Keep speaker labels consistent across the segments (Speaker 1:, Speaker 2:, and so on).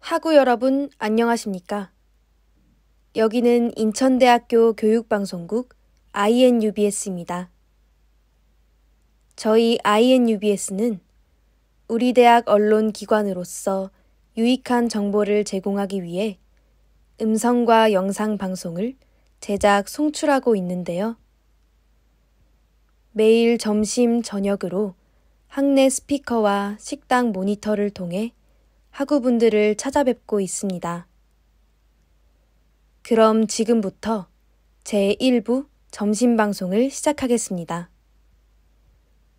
Speaker 1: 학우 여러분, 안녕하십니까? 여기는 인천대학교 교육방송국 INUBS입니다. 저희 INUBS는 우리 대학 언론기관으로서 유익한 정보를 제공하기 위해 음성과 영상 방송을 제작, 송출하고 있는데요. 매일 점심, 저녁으로 학내 스피커와 식당 모니터를 통해 학우분들을 찾아뵙고 있습니다. 그럼 지금부터 제1부 점심방송을 시작하겠습니다.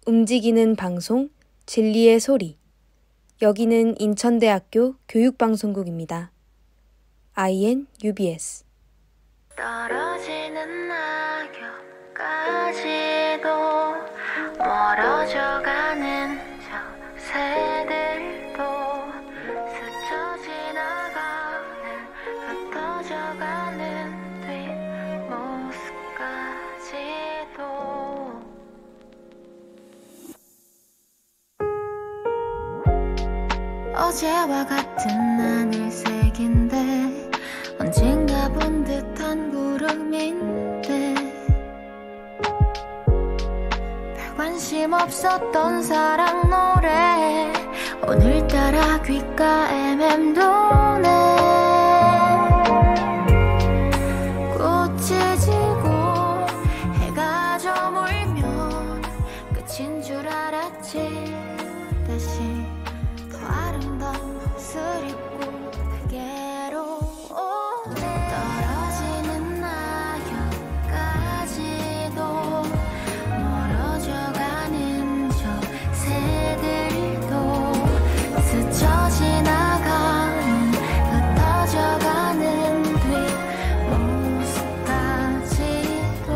Speaker 1: 움직이는 방송, 진리의 소리. 여기는 인천대학교 교육방송국입니다. INUBS.
Speaker 2: 떨어지는 낙엽까지도 멀어져가는 저 새들도 스쳐 지나가는 흩어져가는 뒷모습까지도 어제와 같은 하늘색인데 언젠가 본 듯한 구름인데 별 관심 없었던 사랑 노래 오늘따라 귓가에 맴도네. 꽃이 지고 해가 저물면 끝인 줄 알았지. 다시 더 아름다운 옷을 입고 내게로 떨어지는 낙엽까지도 멀어져가는 저 새들도 스쳐 지나가는 흩어져가는 뒷모습까지도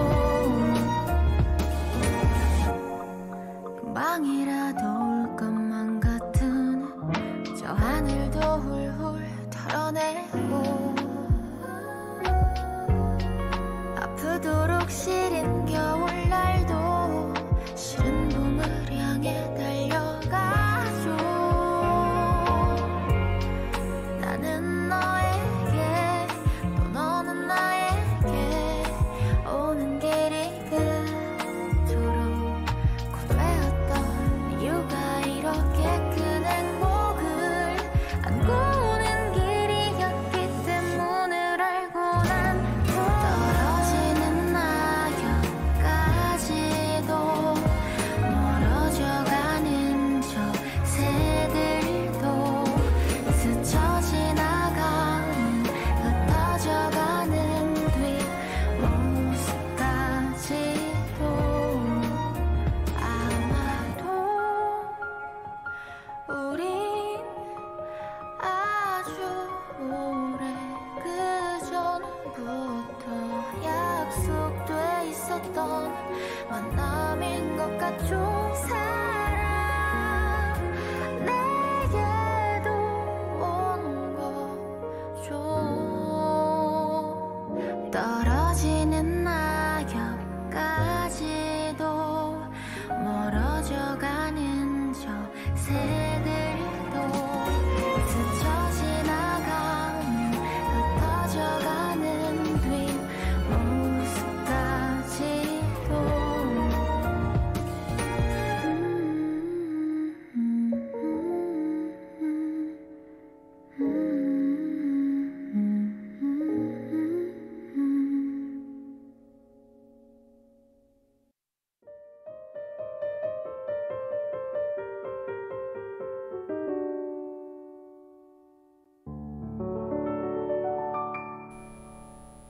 Speaker 2: 금방이라도 올 것만 같은 저 하늘도 훌훌 털어내고 아프도록 시린 겨울날도 싫은 봄을 향해 달려가죠. 나는 너에게 또 너는 나에게 오는 길이 그토록 고되었던 이유가 이렇게 큰 행복을 안고 오는 길이었기 때문을 알고 난 떨어지는 낙엽까지도 멀어져가는 저 새들도 스쳐 지나가는 흩어져가는 뒷모습까지도 아마도 우린 아주 오래 그전부터 약속돼 있었던 만남인 것 같죠. 사랑 내게도 오는 거죠. 떨어지는 낙엽까지도 멀어져가는 저 새들도 스쳐 지나가는 흩어져가는 뒷모습까지도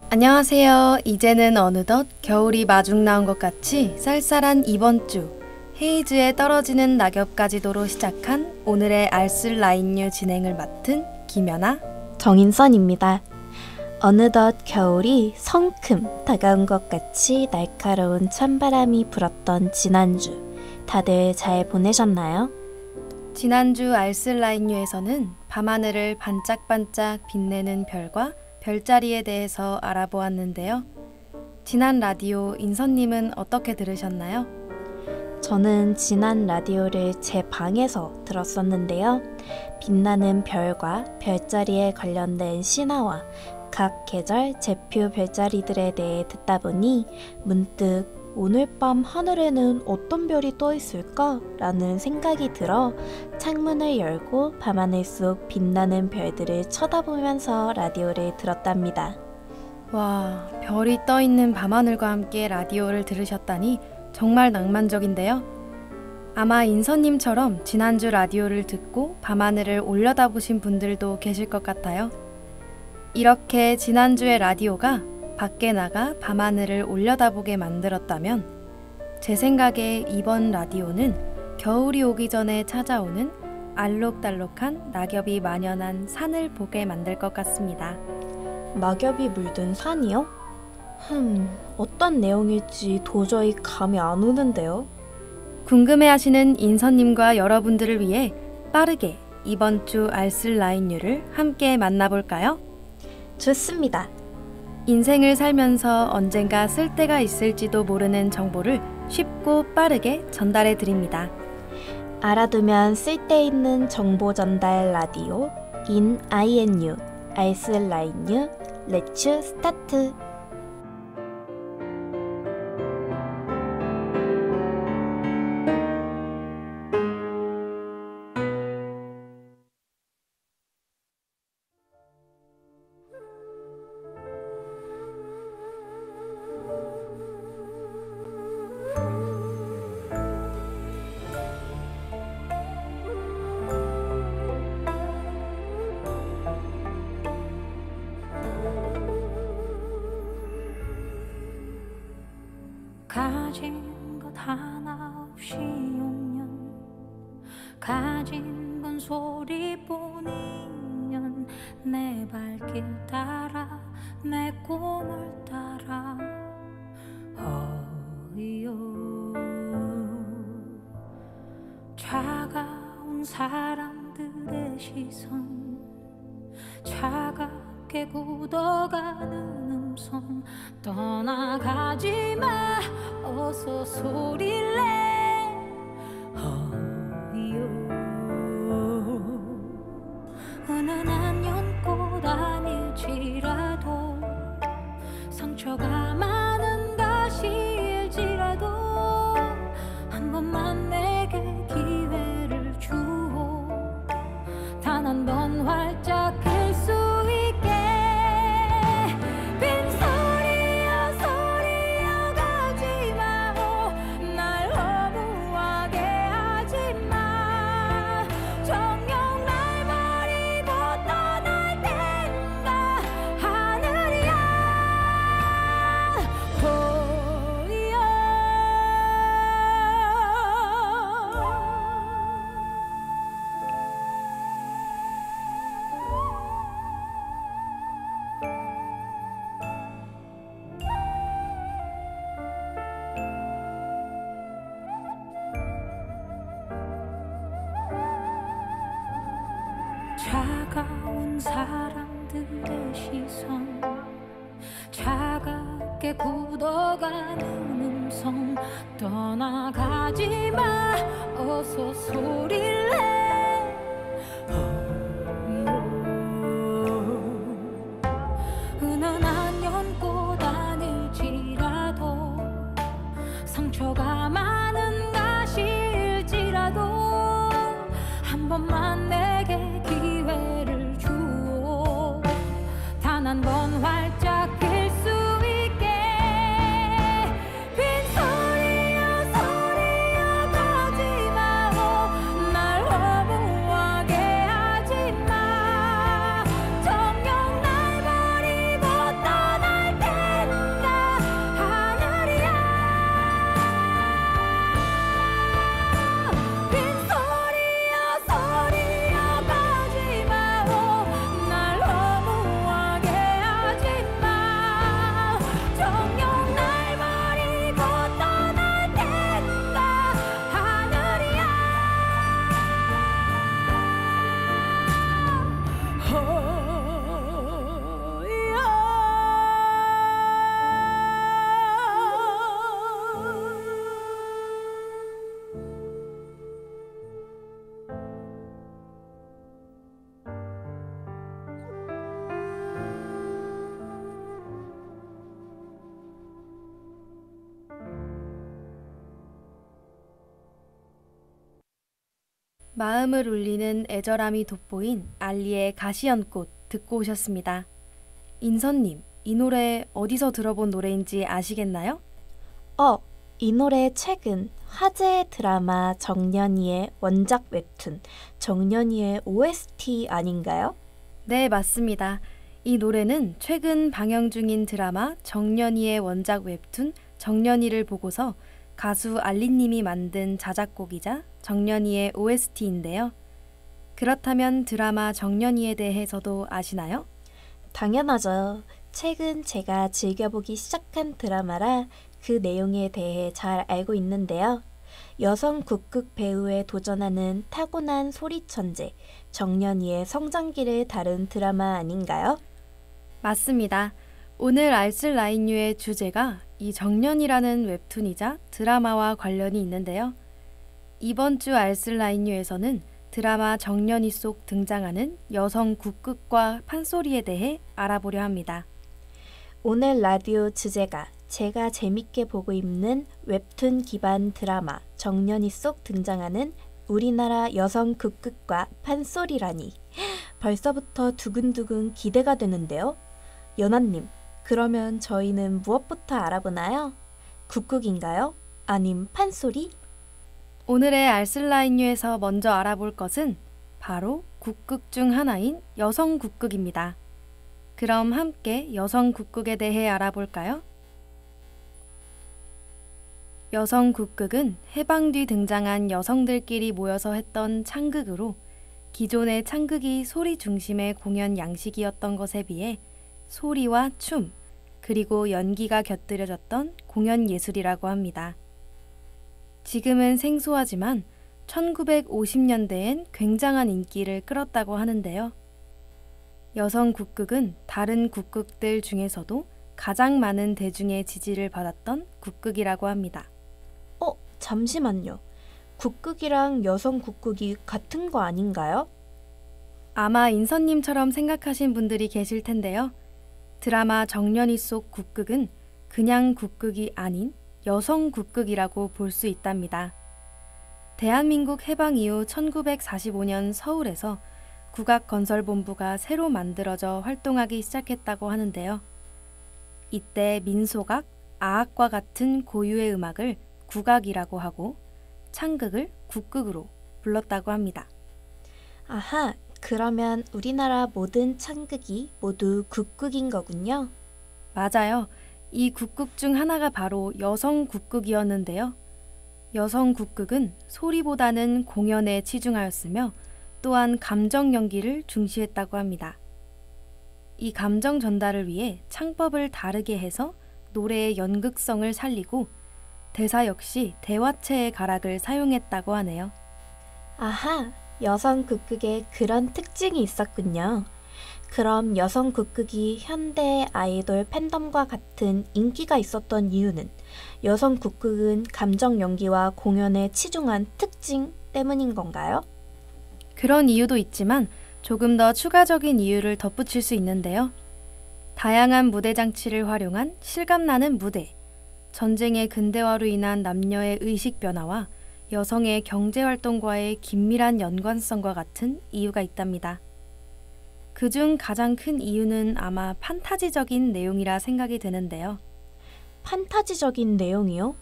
Speaker 1: 안녕하세요. 이제는 어느덧 겨울이 마중 나온 것 같이 쌀쌀한 이번 주 헤이즈에 떨어지는 낙엽까지도로 시작한 오늘의 알쓸 라인뉴 진행을 맡은 김연아,
Speaker 3: 정인선입니다. 어느덧 겨울이 성큼 다가온 것 같이 날카로운 찬바람이 불었던 지난주 다들 잘 보내셨나요?
Speaker 1: 지난주 알쓸 라인뉴에서는 밤하늘을 반짝반짝 빛내는 별과 별자리에 대해서 알아보았는데요. 지난 라디오 인선님은 어떻게 들으셨나요?
Speaker 3: 저는 지난 라디오를 제 방에서 들었었는데요. 빛나는 별과 별자리에 관련된 신화와 각 계절 제표 별자리들에 대해 듣다 보니 문득 오늘 밤 하늘에는 어떤 별이 떠 있을까? 라는 생각이 들어 창문을 열고 밤하늘 속 빛나는 별들을 쳐다보면서 라디오를 들었답니다.
Speaker 1: 와, 별이 떠 있는 밤하늘과 함께 라디오를 들으셨다니 정말 낭만적인데요. 아마 인서님처럼 지난주 라디오를 듣고 밤하늘을 올려다보신 분들도 계실 것 같아요. 이렇게 지난주의 라디오가 밖에 나가 밤하늘을 올려다보게 만들었다면 제 생각에 이번 라디오는 겨울이 오기 전에 찾아오는 알록달록한 낙엽이 만연한 산을 보게 만들 것 같습니다.
Speaker 3: 낙엽이 물든 산이요? 어떤 내용일지 도저히 감이 안 오는데요.
Speaker 1: 궁금해하시는 인서님과 여러분들을 위해 빠르게 이번 주 알쓸라인뉴를 함께 만나볼까요?
Speaker 3: 좋습니다.
Speaker 1: 인생을 살면서 언젠가 쓸 때가 있을지도 모르는 정보를 쉽고 빠르게 전달해 드립니다.
Speaker 3: 알아두면 쓸데있는 정보 전달 라디오 in INU 알쓸라인뉴 렛츠 스타트.
Speaker 2: 가진 것 하나 없이 6년 가진 건 소리뿐 2년 내 발길 따라 내 꿈을 따라 어이요 차가운 사람들의 시선 차갑게 굳어가는 음성 떠나가지마 어서 소리를 내 어이요 은은한 연꽃 아닐지라도 상처가 많은 가시일지라도 한 번만 내게 기회를 주오 단 한 번 활짝 클 수 있게 빈소리여 소리여 가지 마오 날 허무하게 하지 마 정녕 날 버리고 떠날 텐가 하늘이야 보이어 차가운 사람들의 시선 차갑게 굳어가는 음성 떠나가지마 어서 소리를 내 은은한 연꽃 아닐지라도 상처가 많은 가시일지라도 한 번만 내게 기회를 주오 단 한 번 활짝 필 수 있게 빈소리여 소리여 가지 마오 날
Speaker 1: 마음을 울리는 애절함이 돋보인 알리의 가시연꽃 듣고 오셨습니다. 인선님, 이 노래 어디서 들어본 노래인지 아시겠나요?
Speaker 3: 이 노래 최근 화제의 드라마 정년이의 원작 웹툰 정년이의 OST 아닌가요?
Speaker 1: 네, 맞습니다. 이 노래는 최근 방영 중인 드라마 정년이의 원작 웹툰 정년이를 보고서 가수 알리님이 만든 자작곡이자 정년이의 OST인데요. 그렇다면 드라마 정년이에 대해서도 아시나요?
Speaker 3: 당연하죠. 최근 제가 즐겨보기 시작한 드라마라 그 내용에 대해 잘 알고 있는데요. 여성 국극 배우에 도전하는 타고난 소리 천재 정년이의 성장기를 다룬 드라마 아닌가요?
Speaker 1: 맞습니다. 오늘 알쓸라인유의 주제가 이 정년이라는 웹툰이자 드라마와 관련이 있는데요. 이번 주 알쓸라인유에서는 드라마 정년이 속 등장하는 여성 국극과 판소리에 대해 알아보려 합니다.
Speaker 3: 오늘 라디오 주제가 제가 재밌게 보고 있는 웹툰 기반 드라마 정년이 속 등장하는 우리나라 여성 극극과 판소리라니 벌써부터 두근두근 기대가 되는데요. 연아님, 그러면 저희는 무엇부터 알아보나요? 국극인가요? 아님 판소리?
Speaker 1: 오늘의 알쓸라인유에서 먼저 알아볼 것은 바로 국극 중 하나인 여성 국극입니다. 그럼 함께 여성 국극에 대해 알아볼까요? 여성 국극은 해방 뒤 등장한 여성들끼리 모여서 했던 창극으로 기존의 창극이 소리 중심의 공연 양식이었던 것에 비해 소리와 춤, 그리고 연기가 곁들여졌던 공연 예술이라고 합니다. 지금은 생소하지만 1950년대엔 굉장한 인기를 끌었다고 하는데요. 여성 국극은 다른 국극들 중에서도 가장 많은 대중의 지지를 받았던 국극이라고 합니다.
Speaker 3: 잠시만요. 국극이랑 여성 국극이 같은 거 아닌가요?
Speaker 1: 아마 인선님처럼 생각하신 분들이 계실 텐데요. 드라마 정년이 속 국극은 그냥 국극이 아닌 여성 국극이라고 볼 수 있답니다. 대한민국 해방 이후 1945년 서울에서 국악건설본부가 새로 만들어져 활동하기 시작했다고 하는데요. 이때 민소각, 아악과 같은 고유의 음악을 국악이라고 하고 창극을 국극으로 불렀다고 합니다.
Speaker 3: 아하, 그러면 우리나라 모든 창극이 모두 국극인 거군요.
Speaker 1: 맞아요. 이 국극 중 하나가 바로 여성 국극이었는데요. 여성 국극은 소리보다는 공연에 치중하였으며 또한 감정 연기를 중시했다고 합니다. 이 감정 전달을 위해 창법을 다르게 해서 노래의 연극성을 살리고 대사 역시 대화체의 가락을 사용했다고 하네요.
Speaker 3: 아하, 여성 국극에 그런 특징이 있었군요. 그럼 여성 국극이 현대 아이돌 팬덤과 같은 인기가 있었던 이유는 여성 국극은 감정 연기와 공연에 치중한 특징 때문인 건가요?
Speaker 1: 그런 이유도 있지만 조금 더 추가적인 이유를 덧붙일 수 있는데요. 다양한 무대 장치를 활용한 실감나는 무대, 전쟁의 근대화로 인한 남녀의 의식 변화와 여성의 경제활동과의 긴밀한 연관성과 같은 이유가 있답니다. 그중 가장 큰 이유는 아마 판타지적인 내용이라 생각이 되는데요.
Speaker 3: 판타지적인 내용이요?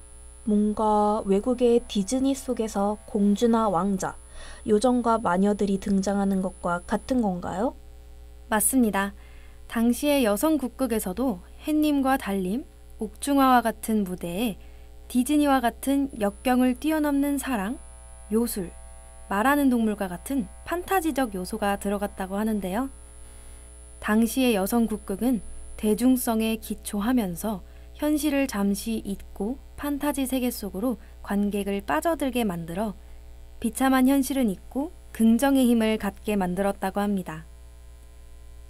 Speaker 3: 뭔가 외국의 디즈니 속에서 공주나 왕자, 요정과 마녀들이 등장하는 것과 같은 건가요?
Speaker 1: 맞습니다. 당시의 여성 국극에서도 햇님과 달님, 옥중화와 같은 무대에 디즈니와 같은 역경을 뛰어넘는 사랑, 요술, 말하는 동물과 같은 판타지적 요소가 들어갔다고 하는데요. 당시의 여성 국극은 대중성에 기초하면서 현실을 잠시 잊고 판타지 세계 속으로 관객을 빠져들게 만들어 비참한 현실은 잊고 긍정의 힘을 갖게 만들었다고 합니다.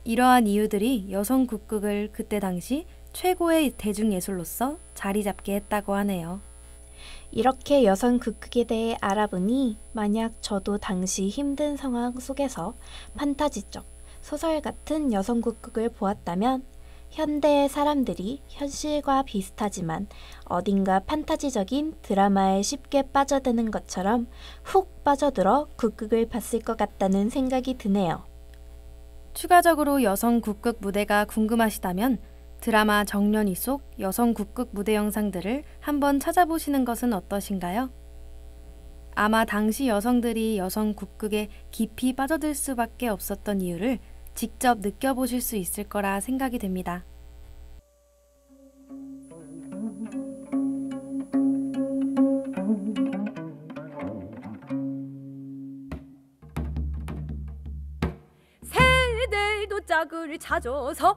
Speaker 1: 이러한 이유들이 여성 국극을 그때 당시 최고의 대중예술로서 자리 잡게 했다고 하네요.
Speaker 3: 이렇게 여성 극극에 대해 알아보니 만약 저도 당시 힘든 상황 속에서 판타지적, 소설 같은 여성 극극을 보았다면 현대의 사람들이 현실과 비슷하지만 어딘가 판타지적인 드라마에 쉽게 빠져드는 것처럼 훅 빠져들어 국극을 봤을 것 같다는 생각이 드네요.
Speaker 1: 추가적으로 여성 국극 무대가 궁금하시다면 드라마 정년이 속 여성 국극 무대 영상들을 한번 찾아보시는 것은 어떠신가요? 아마 당시 여성들이 여성 국극에 깊이 빠져들 수밖에 없었던 이유를 직접 느껴보실 수 있을 거라 생각이 됩니다.
Speaker 2: 세대도 짝을 찾아서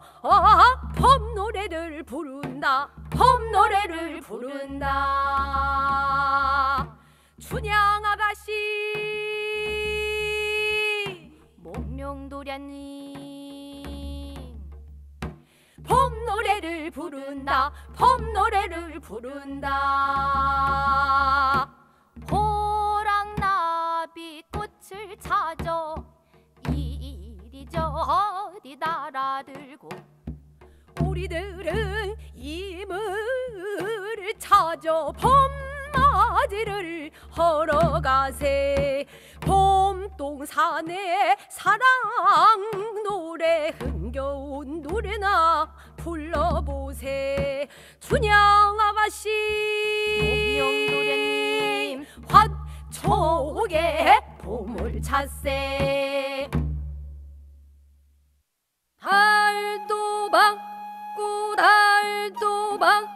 Speaker 2: 봄노래를 부른다. 봄노래를 부른다. 춘향 아가씨 목명도련님 봄노래를 부른다. 봄노래를 부른다. 호랑나비 꽃을 찾아 이리저리 날아들고 우리들은 이물을 찾아 봄맞이를 하러 가세. 봄동산에 사랑 노래 흥겨운 노래나 불러보세. 춘향 아가씨 목명노래님 화촉에 봄을 찾세. 달도 받고 달도 받다.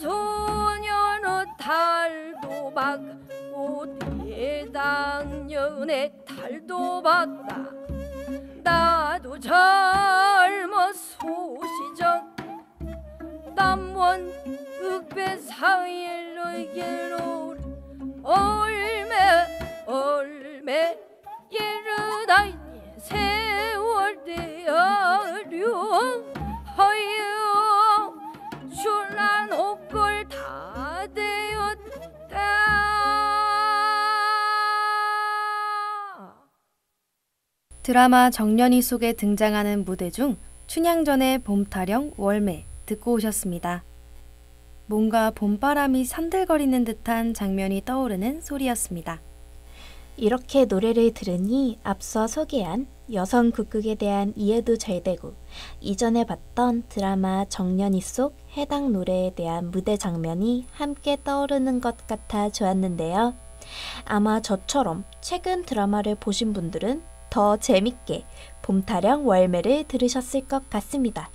Speaker 2: 원소년의 달도 받고 대당년의 달도 받다. 나도 젊어소시적 남원 읍의 사일로 얼매 예르다니 세월이 어려워요. 출란 옷걸 다 되었다.
Speaker 1: 드라마 정년이 속에 등장하는 무대 중 춘향전의 봄타령 월매 듣고 오셨습니다. 뭔가 봄바람이 산들거리는 듯한 장면이 떠오르는 소리였습니다.
Speaker 3: 이렇게 노래를 들으니 앞서 소개한 여성 국극에 대한 이해도 잘 되고 이전에 봤던 드라마 정년이 속 해당 노래에 대한 무대 장면이 함께 떠오르는 것 같아 좋았는데요. 아마 저처럼 최근 드라마를 보신 분들은 더 재밌게 봄타령 월매를 들으셨을 것 같습니다.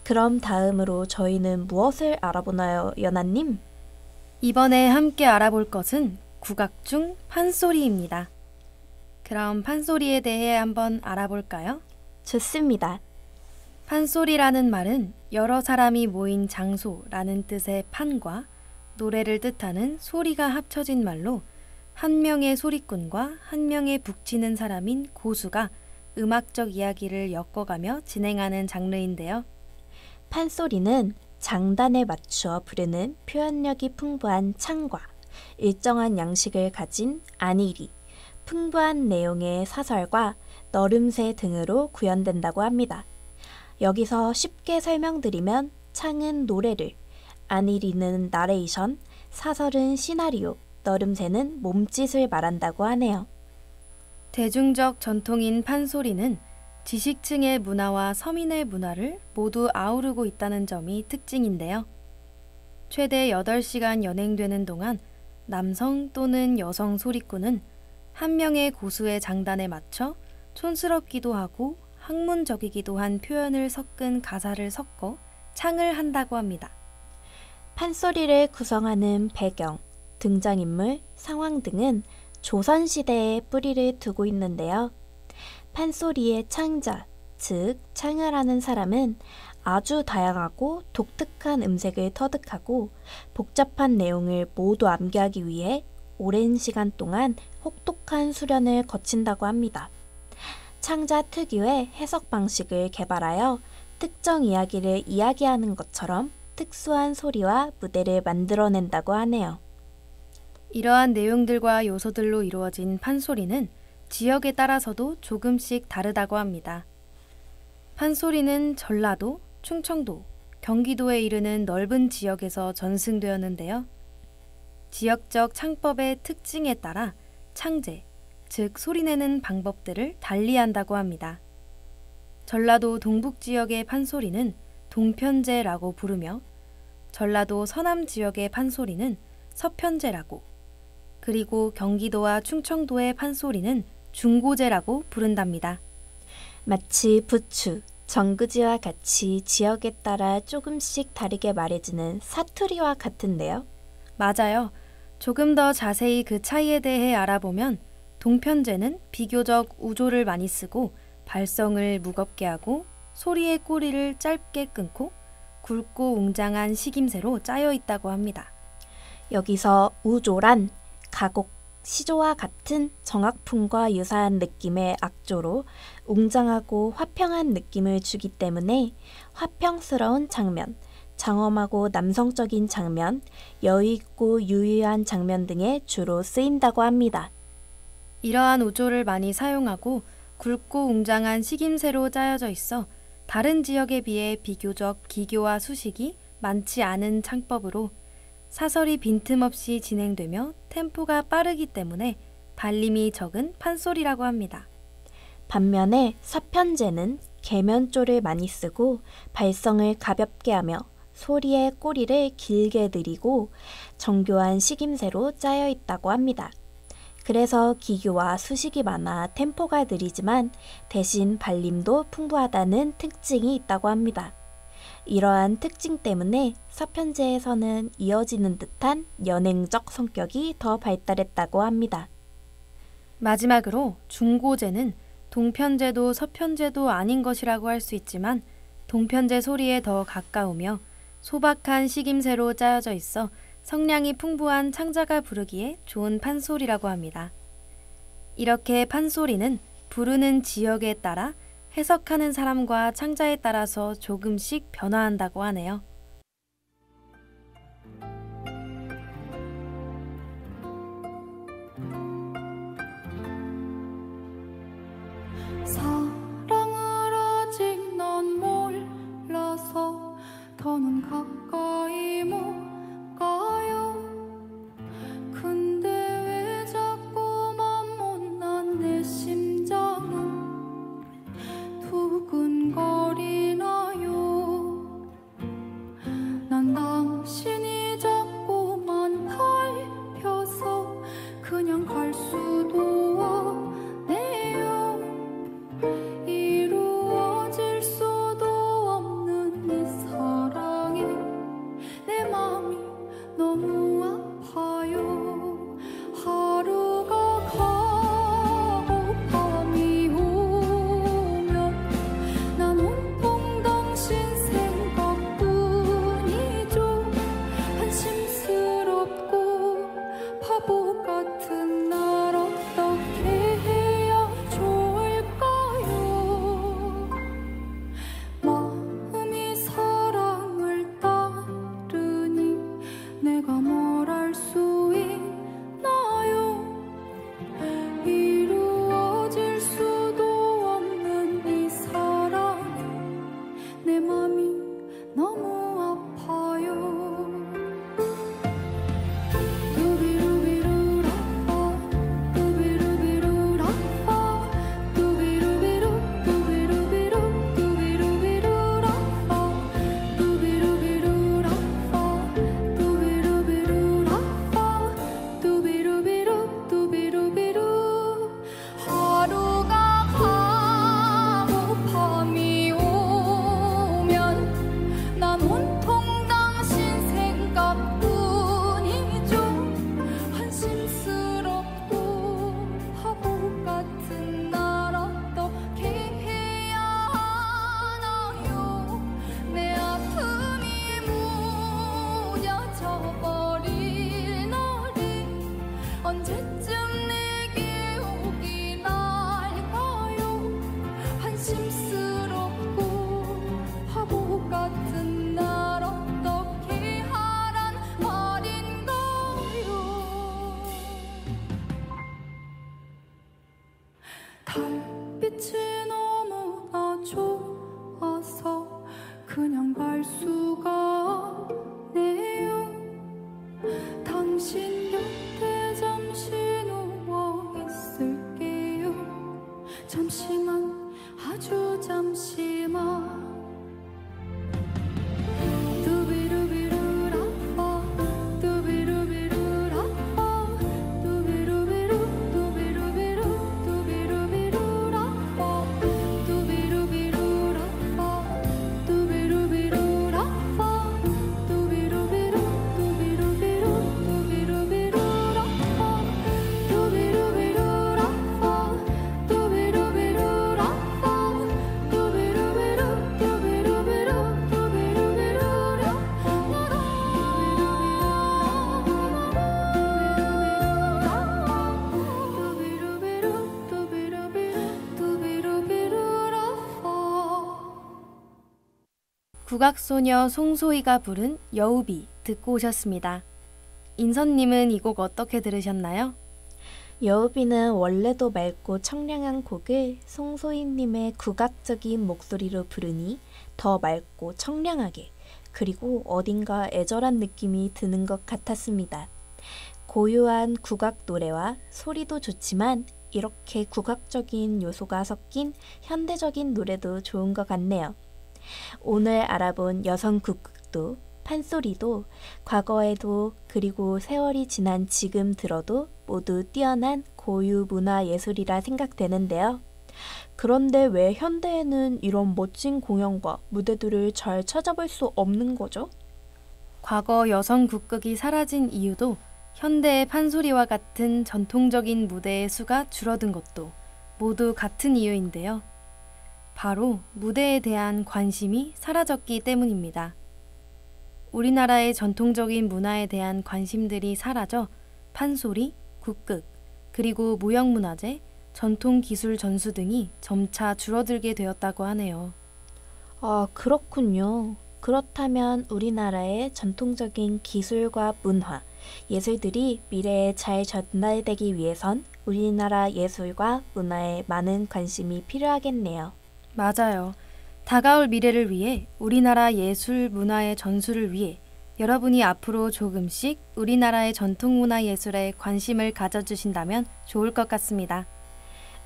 Speaker 3: 그럼 다음으로 저희는 무엇을 알아보나요, 연아님?
Speaker 1: 이번에 함께 알아볼 것은 국악 중 판소리입니다. 그럼 판소리에 대해 한번 알아볼까요?
Speaker 3: 좋습니다.
Speaker 1: 판소리라는 말은 여러 사람이 모인 장소라는 뜻의 판과 노래를 뜻하는 소리가 합쳐진 말로 한 명의 소리꾼과 한 명의 북치는 사람인 고수가 음악적 이야기를 엮어가며 진행하는 장르인데요.
Speaker 3: 판소리는 장단에 맞추어 부르는 표현력이 풍부한 창과 일정한 양식을 가진 안일이, 풍부한 내용의 사설과 너름새 등으로 구현된다고 합니다. 여기서 쉽게 설명드리면 창은 노래를, 안일이는 나레이션, 사설은 시나리오, 너름새는 몸짓을 말한다고 하네요.
Speaker 1: 대중적 전통인 판소리는 지식층의 문화와 서민의 문화를 모두 아우르고 있다는 점이 특징인데요. 최대 8시간 연행되는 동안 남성 또는 여성 소리꾼은 한 명의 고수의 장단에 맞춰 촌스럽기도 하고 학문적이기도 한 표현을 섞은 가사를 섞어 창을 한다고 합니다.
Speaker 3: 판소리를 구성하는 배경, 등장인물, 상황 등은 조선시대에 뿌리를 두고 있는데요. 판소리의 창자, 즉 창을 하는 사람은 아주 다양하고 독특한 음색을 터득하고 복잡한 내용을 모두 암기하기 위해 오랜 시간 동안 혹독한 수련을 거친다고 합니다. 창자 특유의 해석 방식을 개발하여 특정 이야기를 이야기하는 것처럼 특수한 소리와 무대를 만들어낸다고 하네요.
Speaker 1: 이러한 내용들과 요소들로 이루어진 판소리는 지역에 따라서도 조금씩 다르다고 합니다. 판소리는 전라도, 충청도, 경기도에 이르는 넓은 지역에서 전승되었는데요. 지역적 창법의 특징에 따라 창제, 즉 소리내는 방법들을 달리한다고 합니다. 전라도 동북 지역의 판소리는 동편제라고 부르며 전라도 서남 지역의 판소리는 서편제라고, 그리고 경기도와 충청도의 판소리는 중고제라고 부른답니다.
Speaker 3: 마치 부추, 정그지와 같이 지역에 따라 조금씩 다르게 말해지는 사투리와 같은데요.
Speaker 1: 맞아요. 조금 더 자세히 그 차이에 대해 알아보면 동편제는 비교적 우조를 많이 쓰고 발성을 무겁게 하고 소리의 꼬리를 짧게 끊고 굵고 웅장한 식임새로 짜여 있다고 합니다.
Speaker 3: 여기서 우조란 가곡, 시조와 같은 정악품과 유사한 느낌의 악조로 웅장하고 화평한 느낌을 주기 때문에 화평스러운 장면, 장엄하고 남성적인 장면, 여유있고 유유한 장면 등에 주로 쓰인다고 합니다.
Speaker 1: 이러한 우조를 많이 사용하고 굵고 웅장한 식임새로 짜여져 있어 다른 지역에 비해 비교적 기교와 수식이 많지 않은 창법으로 사설이 빈틈없이 진행되며 템포가 빠르기 때문에 발림이 적은 판소리라고 합니다.
Speaker 3: 반면에 서편제는 계면조를 많이 쓰고 발성을 가볍게 하며 소리의 꼬리를 길게 들이고 정교한 식임새로 짜여 있다고 합니다. 그래서 기교와 수식이 많아 템포가 느리지만 대신 발림도 풍부하다는 특징이 있다고 합니다. 이러한 특징 때문에 서편제에서는 이어지는 듯한 연행적 성격이 더 발달했다고 합니다.
Speaker 1: 마지막으로 중고제는 동편제도 서편제도 아닌 것이라고 할 수 있지만 동편제 소리에 더 가까우며 소박한 식임새로 짜여져 있어 성량이 풍부한 창자가 부르기에 좋은 판소리라고 합니다. 이렇게 판소리는 부르는 지역에 따라 해석하는 사람과 창자에 따라서 조금씩 변화한다고 하네요.
Speaker 4: 사랑을 아직 난 몰라서 더는 가까이 못 가요. 근데 왜 자꾸만 못난 내 심장은 두근거리나요. 난 당신이 자꾸만 밟혀서 그냥 갈 수도 없네요. 이루어질 수도 없는 이 사랑에 내 맘이 너무 아파요. 하루가 가고 밤이 오면 난 온통 당신 생각뿐이죠. 한심스럽고 바보 같은 날 어떻게 해야 좋을까요. 마음이 사랑을 따르니 내가 뭘 할 수 있나요. 이루어질 수도 없는 이 사랑에 내 맘이 너무 아파요. 두비루비루라빠 두비루비루라빠 두비루비루 두비루비루 두비루비루라빠 두비루비루라빠 두비루비루라빠 두비루비루 두비루비루. 하루가 가고 밤이 오면 난 온통 당신 생각뿐이죠. 한심스럽고 바보 같은 날 어떻게 해야 하나요. 내 아픔이 무뎌져 버릴 날이 언제쯤 내게 오긴 할까요. 한심스럽고 바보 같은 날 어떻게 하란 말인가요. 달빛이 너무나 좋아서 그냥 갈 수가 없네요. 당신 곁에 잠시 누워 있을게요. 잠시만, 아주 잠시만.
Speaker 1: 국악소녀 송소희가 부른 여우비 듣고 오셨습니다. 인선님은 이 곡 어떻게 들으셨나요?
Speaker 3: 여우비는 원래도 맑고 청량한 곡을 송소희님의 국악적인 목소리로 부르니 더 맑고 청량하게, 그리고 어딘가 애절한 느낌이 드는 것 같았습니다. 고요한 국악 노래와 소리도 좋지만 이렇게 국악적인 요소가 섞인 현대적인 노래도 좋은 것 같네요. 오늘 알아본 여성 국악도, 판소리도 과거에도 그리고 세월이 지난 지금 들어도 모두 뛰어난 고유 문화 예술이라 생각되는데요. 그런데 왜 현대에는 이런 멋진 공연과 무대들을 잘 찾아볼 수 없는 거죠?
Speaker 1: 과거 여성 국극이 사라진 이유도 현대의 판소리와 같은 전통적인 무대의 수가 줄어든 것도 모두 같은 이유인데요. 바로 무대에 대한 관심이 사라졌기 때문입니다. 우리나라의 전통적인 문화에 대한 관심들이 사라져 판소리, 국극, 그리고 무형문화재, 전통기술 전수 등이 점차 줄어들게 되었다고 하네요.
Speaker 3: 아, 그렇군요. 그렇다면 우리나라의 전통적인 기술과 문화, 예술들이 미래에 잘 전달되기 위해선 우리나라 예술과 문화에 많은 관심이 필요하겠네요.
Speaker 1: 맞아요. 다가올 미래를 위해 우리나라 예술 문화의 전수를 위해 여러분이 앞으로 조금씩 우리나라의 전통문화 예술에 관심을 가져주신다면 좋을 것 같습니다.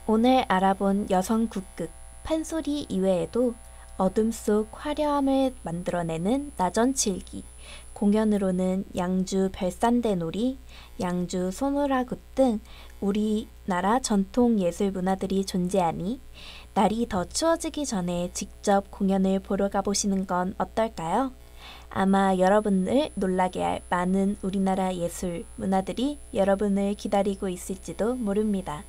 Speaker 3: 오늘 알아본 여성 국극, 판소리 이외에도 어둠 속 화려함을 만들어내는 나전칠기, 공연으로는 양주 별산대놀이, 양주 소노라굿 등 우리나라 전통 예술 문화들이 존재하니 날이 더 추워지기 전에 직접 공연을 보러 가보시는 건 어떨까요? 아마 여러분을 놀라게 할 많은 우리나라 예술 문화들이 여러분을 기다리고 있을지도 모릅니다.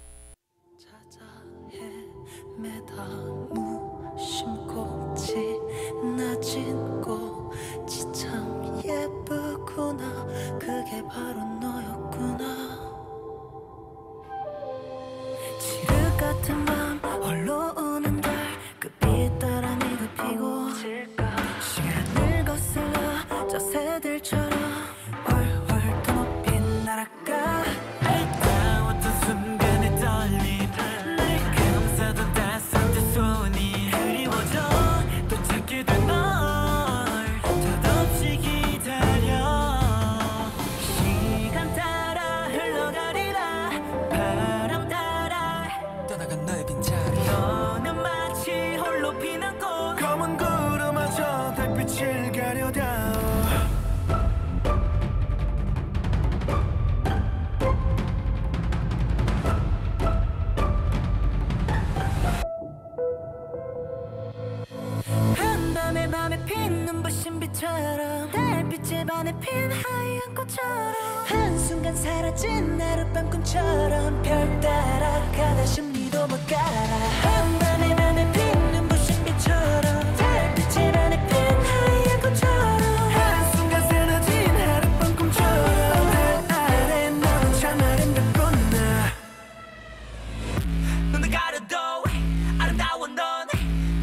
Speaker 5: 낮은 꽃이 참 예쁘구나. 그게 바로 너였구나. 지륵 같은 밤 홀로 오는 달 그 빛 따라 네가 피고 시간을 거슬러 저 새들처럼 훨훨 더 높이 날아가. 아리따웠던 순간의 떨림 날 감싸던 따스한 두 손이 그리워져. 또 찾게 된 널 덧없이 기다려. 시간 따라 흘러가리라. 바람 따라 떠나간 너의 빈자리. 너는 마치 홀로 피는 꽃. 검은 구름마저 달빛을 가려다. 한밤에 밤에 핀 눈부신 빛처럼 달빛에 반해 핀 하얀 꽃처럼 한순간 사라진 하룻밤 꿈처럼 별 따라가다 심리도 못 가라. 한밤에 밤에 핀 눈부신 빛처럼 달빛에 반해 핀 하얀 꽃처럼 한순간 사라진 하룻밤 꿈처럼 달 아래 넌 참 아름답구나. 눈을 가려도 아름다워 넌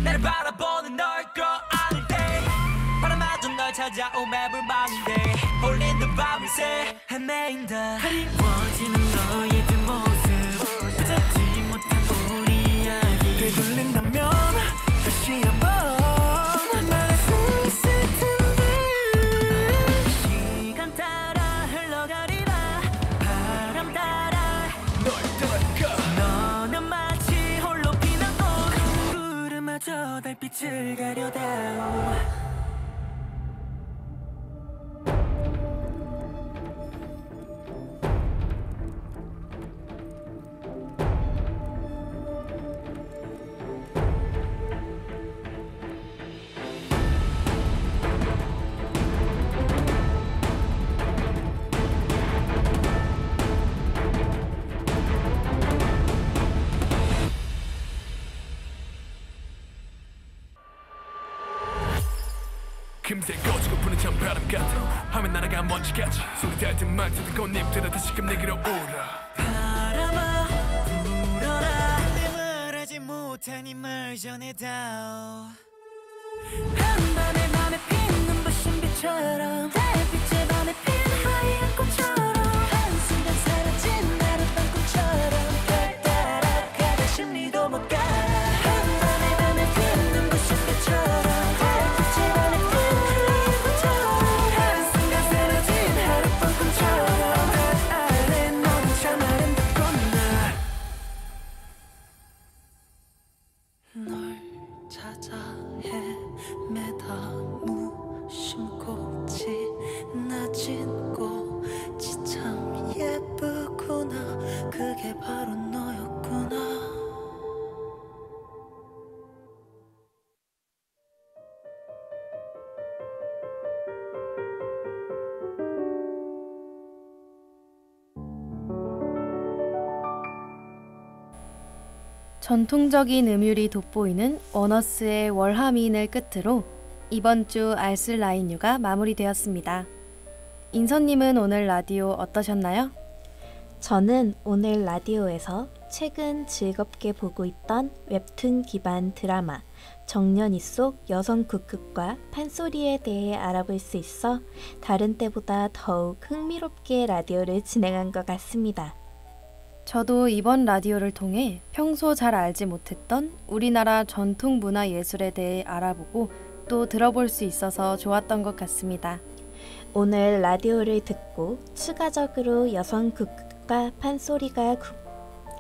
Speaker 5: 나를 바라보는 널 껴안을 때 바람마저 널 찾아오 매불 망인데 홀린 듯 밤을 새 헤매인다. 그리워지는 너의 그 모습 붙잡지 못한 우리 빛을 가려다오
Speaker 6: 금세 꺼지고 부는 찬바람 같아 하면 날아간 먼지같이 소리 닿을 말 듣는 꽃잎들아 다시금 내게로 오라
Speaker 5: 바람아 불어라 내 말하지 못한 이 말 전해다오 한밤에 맘에 핀 눈부신 빛처럼 달빛에 밤에 핀 하얀 꽃처럼 한순간 사라진 하룻밤 꿈처럼 별 따라가다 심리도 못 가 한밤에 밤에 핀 눈부신 빛처럼 달빛에 밤에 핀 하얀 꽃처럼 한순간 사라진 하룻밤 꿈처럼 별 아래 너는 참 아름답구나 널 찾아 헤매다 무심꽃이 낮은 꽃이 참 예쁘구나 그게 바로 너였구나
Speaker 1: 전통적인 음율이 돋보이는 원어스의 월화미인을 끝으로 이번 주 알쓸라인유가 마무리되었습니다. 인선님은 오늘 라디오 어떠셨나요?
Speaker 3: 저는 오늘 라디오에서 최근 즐겁게 보고 있던 웹툰 기반 드라마 정년이 속 여성 극극과 판소리에 대해 알아볼 수 있어 다른 때보다 더욱 흥미롭게 라디오를 진행한 것 같습니다.
Speaker 1: 저도 이번 라디오를 통해 평소 잘 알지 못했던 우리나라 전통 문화 예술에 대해 알아보고 또 들어볼 수 있어서 좋았던 것 같습니다.
Speaker 3: 오늘 라디오를 듣고 추가적으로 여성 극극과 판소리가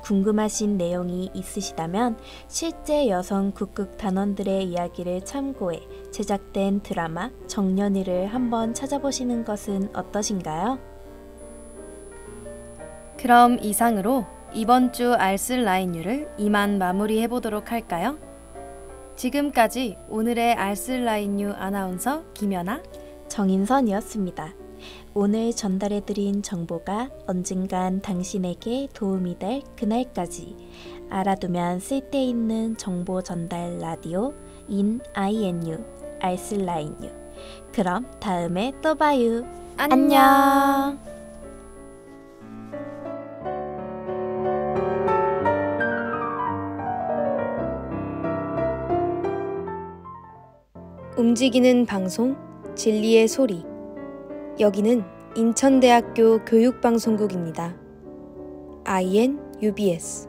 Speaker 3: 궁금하신 내용이 있으시다면 실제 여성 극극 단원들의 이야기를 참고해 제작된 드라마 정년이를 한번 찾아보시는 것은 어떠신가요?
Speaker 1: 그럼 이상으로 이번 주 알쓸라인유를 이만 마무리해보도록 할까요? 지금까지 오늘의 알쓸라인유 아나운서 김연아,
Speaker 3: 정인선이었습니다. 오늘 전달해드린 정보가 언젠간 당신에게 도움이 될 그날까지 알아두면 쓸데있는 정보 전달 라디오 INU 알쓸라인유. 그럼 다음에 또 봐요. 안녕.
Speaker 1: 움직이는 방송 진리의 소리. 여기는 인천대학교 교육방송국입니다. INUBS